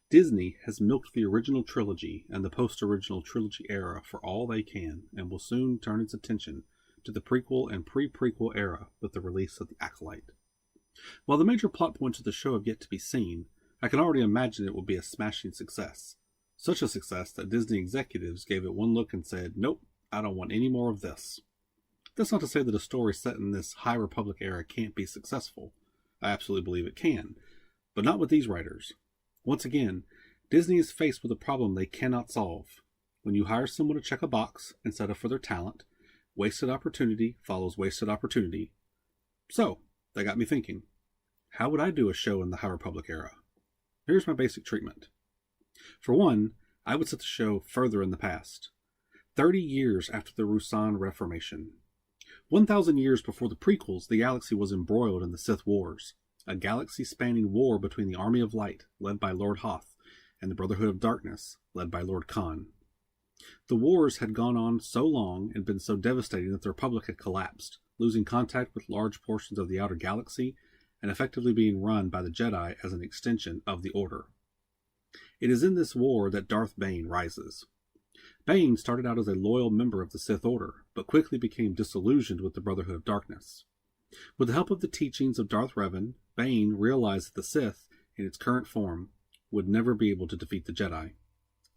Disney has milked the original trilogy and the post-original trilogy era for all they can, and will soon turn its attention to the prequel and pre-prequel era with the release of The Acolyte. While the major plot points of the show have yet to be seen, I can already imagine it will be a smashing success. Such a success that Disney executives gave it one look and said, "Nope, I don't want any more of this." That's not to say that a story set in this High Republic era can't be successful. I absolutely believe it can, but not with these writers. Once again, Disney is faced with a problem they cannot solve. When you hire someone to check a box instead of for their talent, wasted opportunity follows wasted opportunity. So, that got me thinking, how would I do a show in the High Republic era? Here's my basic treatment. For one, I would set the show further in the past, 30 years after the Ruusan Reformation. 1,000 years before the prequels, the galaxy was embroiled in the Sith Wars, a galaxy-spanning war between the Army of Light, led by Lord Hoth, and the Brotherhood of Darkness, led by Lord Khan. The wars had gone on so long and been so devastating that the Republic had collapsed, losing contact with large portions of the outer galaxy and effectively being run by the Jedi as an extension of the Order. It is in this war that Darth Bane rises. Bane started out as a loyal member of the Sith Order, but quickly became disillusioned with the Brotherhood of Darkness. With the help of the teachings of Darth Revan, Bane realized that the Sith, in its current form, would never be able to defeat the Jedi.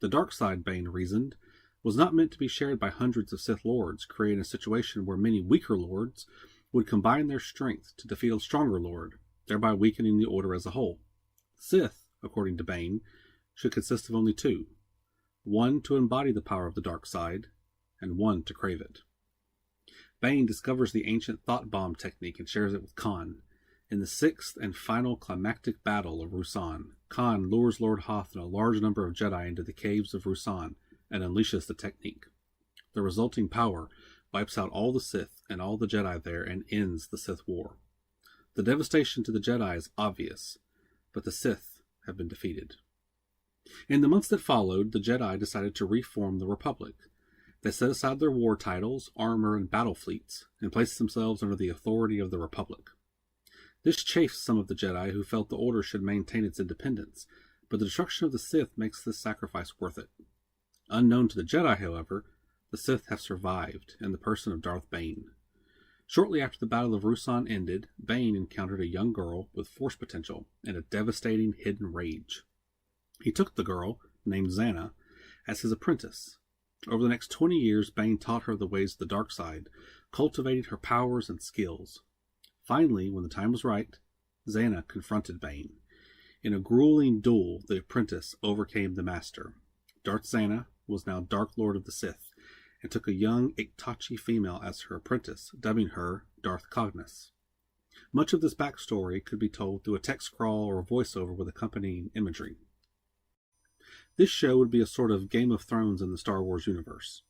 The dark side, Bane reasoned, was not meant to be shared by hundreds of Sith Lords, creating a situation where many weaker Lords would combine their strength to defeat a stronger Lord, thereby weakening the Order as a whole. Sith, according to Bane, should consist of only two, one to embody the power of the dark side, and one to crave it. Bane discovers the ancient thought bomb technique and shares it with Khan. In the sixth and final climactic battle of Ruusan, Khan lures Lord Hoth and a large number of Jedi into the caves of Ruusan and unleashes the technique. The resulting power wipes out all the Sith and all the Jedi there and ends the Sith War. The devastation to the Jedi is obvious, but the Sith have been defeated. In the months that followed, the Jedi decided to reform the Republic. They set aside their war titles, armor, and battle fleets, and placed themselves under the authority of the Republic. This chafed some of the Jedi who felt the Order should maintain its independence, but the destruction of the Sith makes this sacrifice worth it. Unknown to the Jedi, however, the Sith have survived in the person of Darth Bane. Shortly after the Battle of Ruusan ended, Bane encountered a young girl with Force potential and a devastating hidden rage. He took the girl, named Zannah, as his apprentice. Over the next 20 years, Bane taught her the ways of the dark side, cultivating her powers and skills. Finally, when the time was right, Zannah confronted Bane. In a grueling duel, the apprentice overcame the master. Darth Zannah was now Dark Lord of the Sith, and took a young Iktachi female as her apprentice, dubbing her Darth Cognis. Much of this backstory could be told through a text scrawl or a voiceover with accompanying imagery. This show would be a sort of Game of Thrones in the Star Wars universe.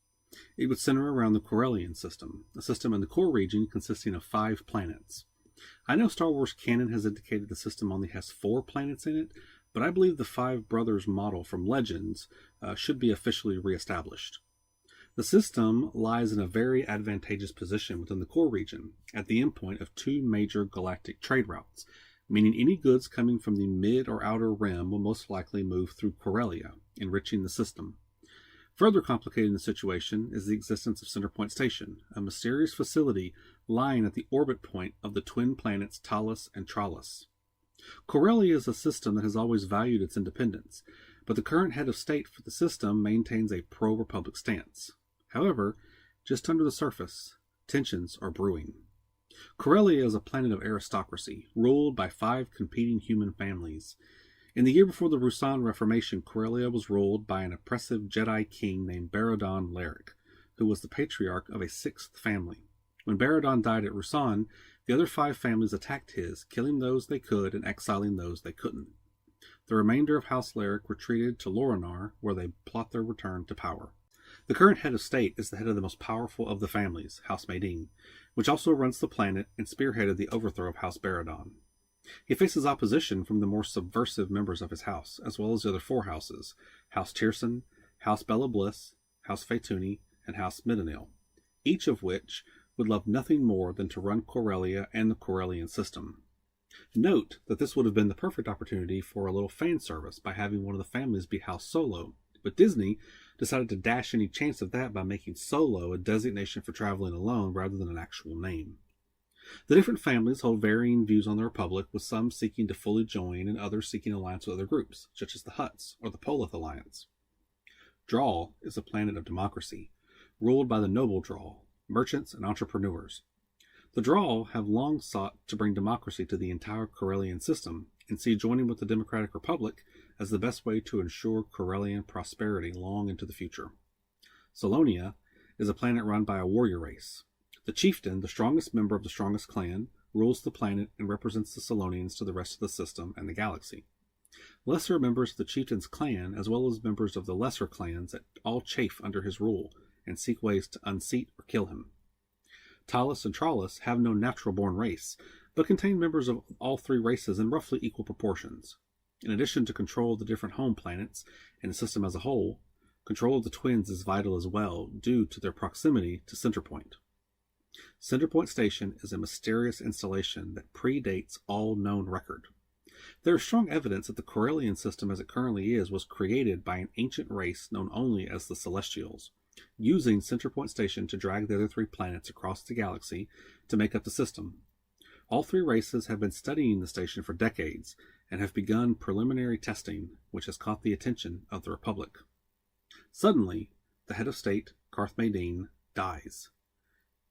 It would center around the Corellian system, a system in the core region consisting of 5 planets. I know Star Wars canon has indicated the system only has 4 planets in it, but I believe the 5 brothers model from Legends should be officially reestablished. The system lies in a very advantageous position within the core region, at the endpoint of 2 major galactic trade routes, meaning any goods coming from the mid or outer rim will most likely move through Corellia, enriching the system. Further complicating the situation is the existence of Centerpoint Station, a mysterious facility lying at the orbit point of the twin planets Talos and Tralos. Corellia is a system that has always valued its independence, but the current head of state for the system maintains a pro-Republic stance. However, just under the surface, tensions are brewing. Corellia is a planet of aristocracy, ruled by 5 competing human families. In the year before the Ruusan Reformation, Corellia was ruled by an oppressive Jedi king named Baradon Laric, who was the patriarch of a 6th family. When Baradon died at Ruusan, the other 5 families attacked his, killing those they could and exiling those they couldn't. The remainder of House Laric retreated to Loranar, where they plot their return to power. The current head of state is the head of the most powerful of the families, House Maydeen, which also runs the planet and spearheaded the overthrow of House Baradon. He faces opposition from the more subversive members of his house, as well as the other 4 houses, House Tierson, House Bella Bliss, House Phaetuni, and House Middenil, each of which would love nothing more than to run Corellia and the Corellian system. Note that this would have been the perfect opportunity for a little fan service by having one of the families be House Solo, but Disney decided to dash any chance of that by making Solo a designation for traveling alone rather than an actual name. The different families hold varying views on the Republic, with some seeking to fully join and others seeking alliance with other groups, such as the Hutts or the Polith Alliance. Drawl is a planet of democracy, ruled by the noble Drawl, merchants and entrepreneurs. The Drawl have long sought to bring democracy to the entire Corellian system and see joining with the Democratic Republic as the best way to ensure Corellian prosperity long into the future. Solonia is a planet run by a warrior race. The chieftain, the strongest member of the strongest clan, rules the planet and represents the Solonians to the rest of the system and the galaxy. Lesser members of the chieftain's clan, as well as members of the lesser clans, all chafe under his rule and seek ways to unseat or kill him. Talus and Trallus have no natural-born race, but contain members of all three races in roughly equal proportions. In addition to control of the different home planets and the system as a whole, control of the twins is vital as well, due to their proximity to Centerpoint. Centerpoint Station is a mysterious installation that predates all known record. There is strong evidence that the Corellian system as it currently is was created by an ancient race known only as the Celestials, using Centerpoint Station to drag the other three planets across the galaxy to make up the system. All three races have been studying the station for decades and have begun preliminary testing, which has caught the attention of the Republic. Suddenly, the head of state, Carth Maydeen, dies.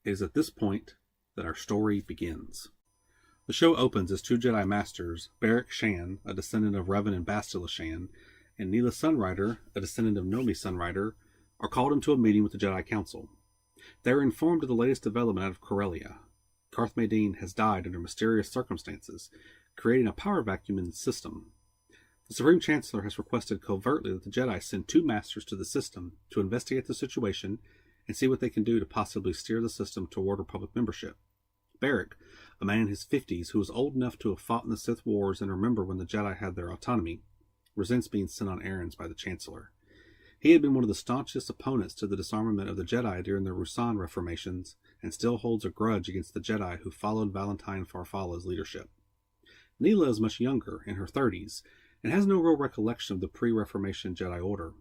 It is at this point that our story begins. The show opens as two Jedi Masters, Barrick Shan, a descendant of Revan and Bastila Shan, and Neela Sunrider, a descendant of Nomi Sunrider, are called into a meeting with the Jedi Council. They are informed of the latest development out of Corellia. Carth Maydeen has died under mysterious circumstances, creating a power vacuum in the system. The Supreme Chancellor has requested covertly that the Jedi send two Masters to the system to investigate the situation and see what they can do to possibly steer the system toward Republic membership. Barrick, a man in his 50s who was old enough to have fought in the Sith Wars and remember when the Jedi had their autonomy, resents being sent on errands by the Chancellor. He had been one of the staunchest opponents to the disarmament of the Jedi during the Ruusan reformations, and still holds a grudge against the Jedi who followed Valentine Farfalla's leadership. Neela is much younger, in her 30s, and has no real recollection of the pre-Reformation Jedi Order.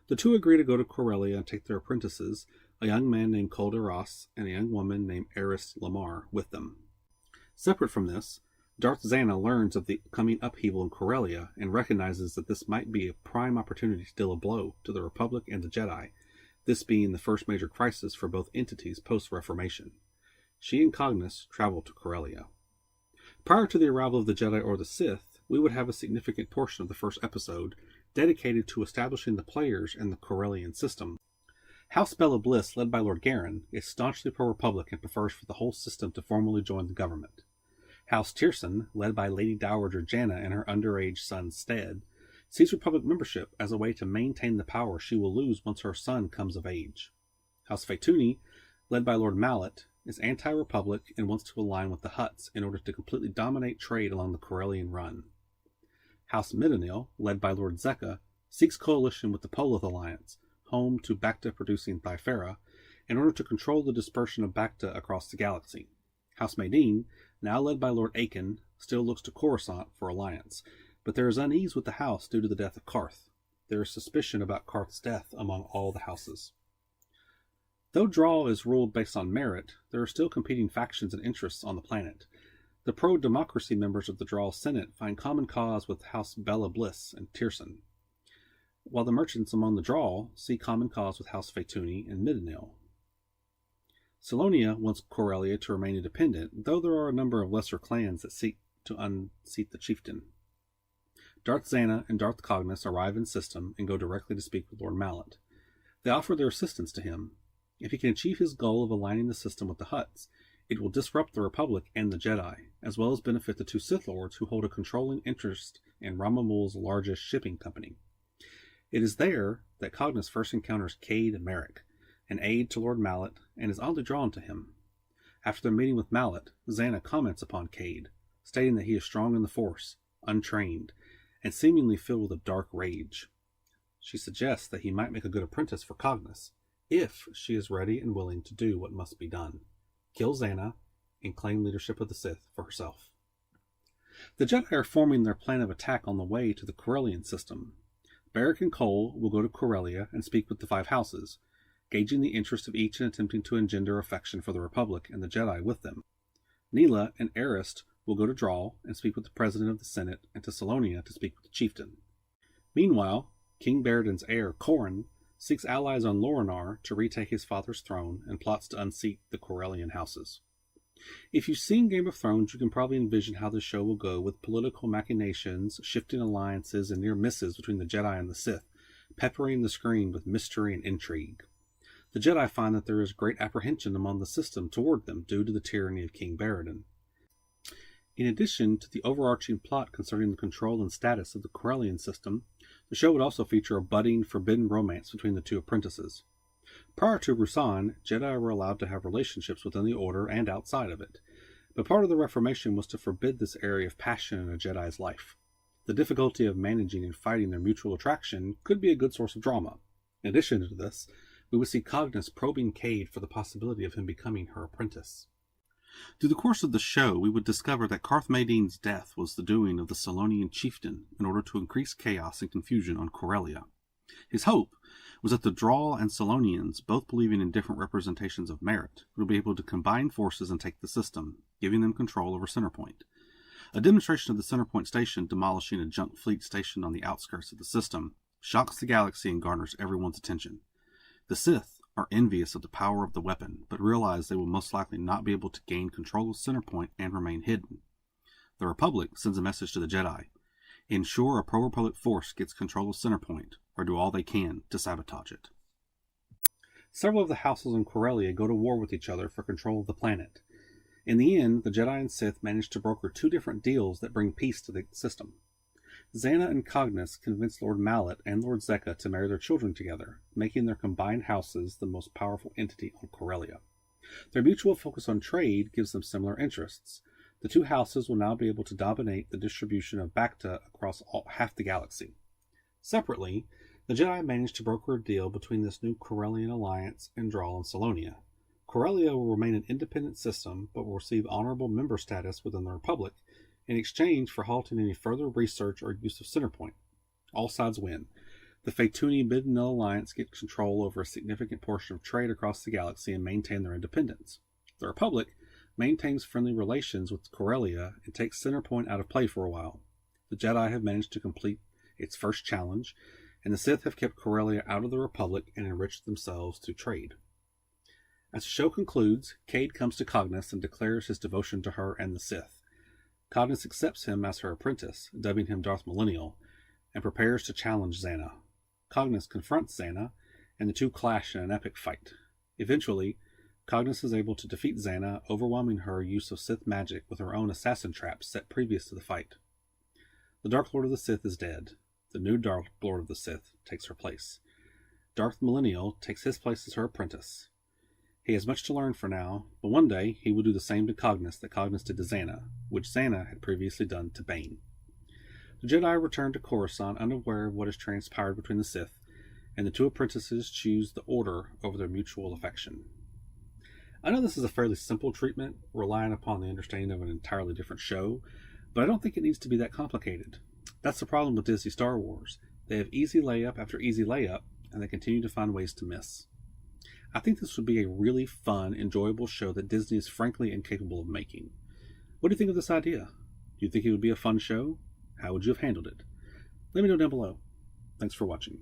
The two agree to go to Corellia and take their apprentices, a young man named Colder Ross and a young woman named Eris Lamar, with them. Separate from this, Darth Zana learns of the coming upheaval in Corellia and recognizes that this might be a prime opportunity to deal a blow to the Republic and the Jedi, this being the first major crisis for both entities post-Reformation. She and Cognis travel to Corellia. Prior to the arrival of the Jedi or the Sith, we would have a significant portion of the first episode dedicated to establishing the players in the Corellian system. House Bella Bliss, led by Lord Garen, is staunchly pro-Republic and prefers for the whole system to formally join the government. House Tierson, led by Lady Dowager Janna and her underage son Stead, sees Republic membership as a way to maintain the power she will lose once her son comes of age. House Phaetuni, led by Lord Mallet, is anti-Republic and wants to align with the Hutts in order to completely dominate trade along the Corellian run. House Middenil, led by Lord Zekka, seeks coalition with the Polith Alliance, home to Bacta-producing Thyfera, in order to control the dispersion of Bacta across the galaxy. House Maydeen, now led by Lord Aiken, still looks to Coruscant for alliance, but there is unease with the house due to the death of Carth. There is suspicion about Carth's death among all the houses. Though Drawl is ruled based on merit, there are still competing factions and interests on the planet. The pro-democracy members of the Drawl Senate find common cause with House Bella Bliss and Tierson, while the merchants among the Drawl see common cause with House Phaetuni and Middenil. Solonia wants Corellia to remain independent, though there are a number of lesser clans that seek to unseat the chieftain. Darth Zana and Darth Cognis arrive in system and go directly to speak with Lord Mallet. They offer their assistance to him. If he can achieve his goal of aligning the system with the Hutts, it will disrupt the Republic and the Jedi, as well as benefit the two Sith Lords who hold a controlling interest in Ramamul's largest shipping company. It is there that Cognis first encounters Cade Merrick, an aide to Lord Mallet, and is oddly drawn to him. After their meeting with Mallet, Zana comments upon Cade, stating that he is strong in the Force, untrained, and seemingly filled with a dark rage. She suggests that he might make a good apprentice for Cognis, if she is ready and willing to do what must be done: kill Zana and claim leadership of the Sith for herself. The Jedi are forming their plan of attack on the way to the Corellian system. Barrick and Cole will go to Corellia and speak with the Five Houses, gauging the interest of each and attempting to engender affection for the Republic and the Jedi with them. Neela and Arist will go to Drawl and speak with the President of the Senate and to Salonia to speak with the Chieftain. Meanwhile, King Barridan's heir, Corran, seeks allies on Loranar to retake his father's throne and plots to unseat the Corellian houses. If you've seen Game of Thrones, you can probably envision how the show will go with political machinations, shifting alliances, and near misses between the Jedi and the Sith, peppering the screen with mystery and intrigue. The Jedi find that there is great apprehension among the system toward them due to the tyranny of King Barridan. In addition to the overarching plot concerning the control and status of the Corellian system, the show would also feature a budding, forbidden romance between the two apprentices. Prior to Rusan, Jedi were allowed to have relationships within the Order and outside of it, but part of the Reformation was to forbid this area of passion in a Jedi's life. The difficulty of managing and fighting their mutual attraction could be a good source of drama. In addition to this, we would see Cognis probing Cade for the possibility of him becoming her apprentice. Through the course of the show, we would discover that Carth Madine's death was the doing of the Salonian chieftain in order to increase chaos and confusion on Corellia. His hope was that the Drawl and Salonians, both believing in different representations of merit, would be able to combine forces and take the system, giving them control over Centerpoint. A demonstration of the Centerpoint station demolishing a junk fleet stationed on the outskirts of the system shocks the galaxy and garners everyone's attention. The Sith are envious of the power of the weapon, but realize they will most likely not be able to gain control of Centerpoint and remain hidden. The Republic sends a message to the Jedi: ensure a pro-Republic force gets control of Centerpoint, or do all they can to sabotage it. Several of the houses in Corellia go to war with each other for control of the planet. In the end, the Jedi and Sith manage to broker two different deals that bring peace to the system. Xana and Cognis convince Lord Mallet and Lord Zekka to marry their children together, making their combined houses the most powerful entity on Corellia. Their mutual focus on trade gives them similar interests. The two houses will now be able to dominate the distribution of Bacta across half the galaxy. Separately, the Jedi managed to broker a deal between this new Corellian alliance and Drawl and Salonia. Corellia will remain an independent system, but will receive honorable member status within the Republic, in exchange for halting any further research or use of Centerpoint. All sides win. The Phaetuni Mid-Nil Alliance get control over a significant portion of trade across the galaxy and maintain their independence. The Republic maintains friendly relations with Corellia and takes Centerpoint out of play for a while. The Jedi have managed to complete its first challenge, and the Sith have kept Corellia out of the Republic and enriched themselves through trade. As the show concludes, Cade comes to Cognis and declares his devotion to her and the Sith. Cognis accepts him as her apprentice, dubbing him Darth Millennial, and prepares to challenge Xana. Cognis confronts Xana, and the two clash in an epic fight. Eventually, Cognis is able to defeat Xana, overwhelming her use of Sith magic with her own assassin traps set previous to the fight. The Dark Lord of the Sith is dead. The new Dark Lord of the Sith takes her place. Darth Millennial takes his place as her apprentice. He has much to learn for now, but one day he will do the same to Cognis that Cognis did to Xana, which Xana had previously done to Bane. The Jedi return to Coruscant unaware of what has transpired between the Sith, and the two apprentices choose the Order over their mutual affection. I know this is a fairly simple treatment, relying upon the understanding of an entirely different show, but I don't think it needs to be that complicated. That's the problem with Disney Star Wars. They have easy layup after easy layup, and they continue to find ways to miss. I think this would be a really fun, enjoyable show that Disney is frankly incapable of making. What do you think of this idea? Do you think it would be a fun show? How would you have handled it? Let me know down below. Thanks for watching.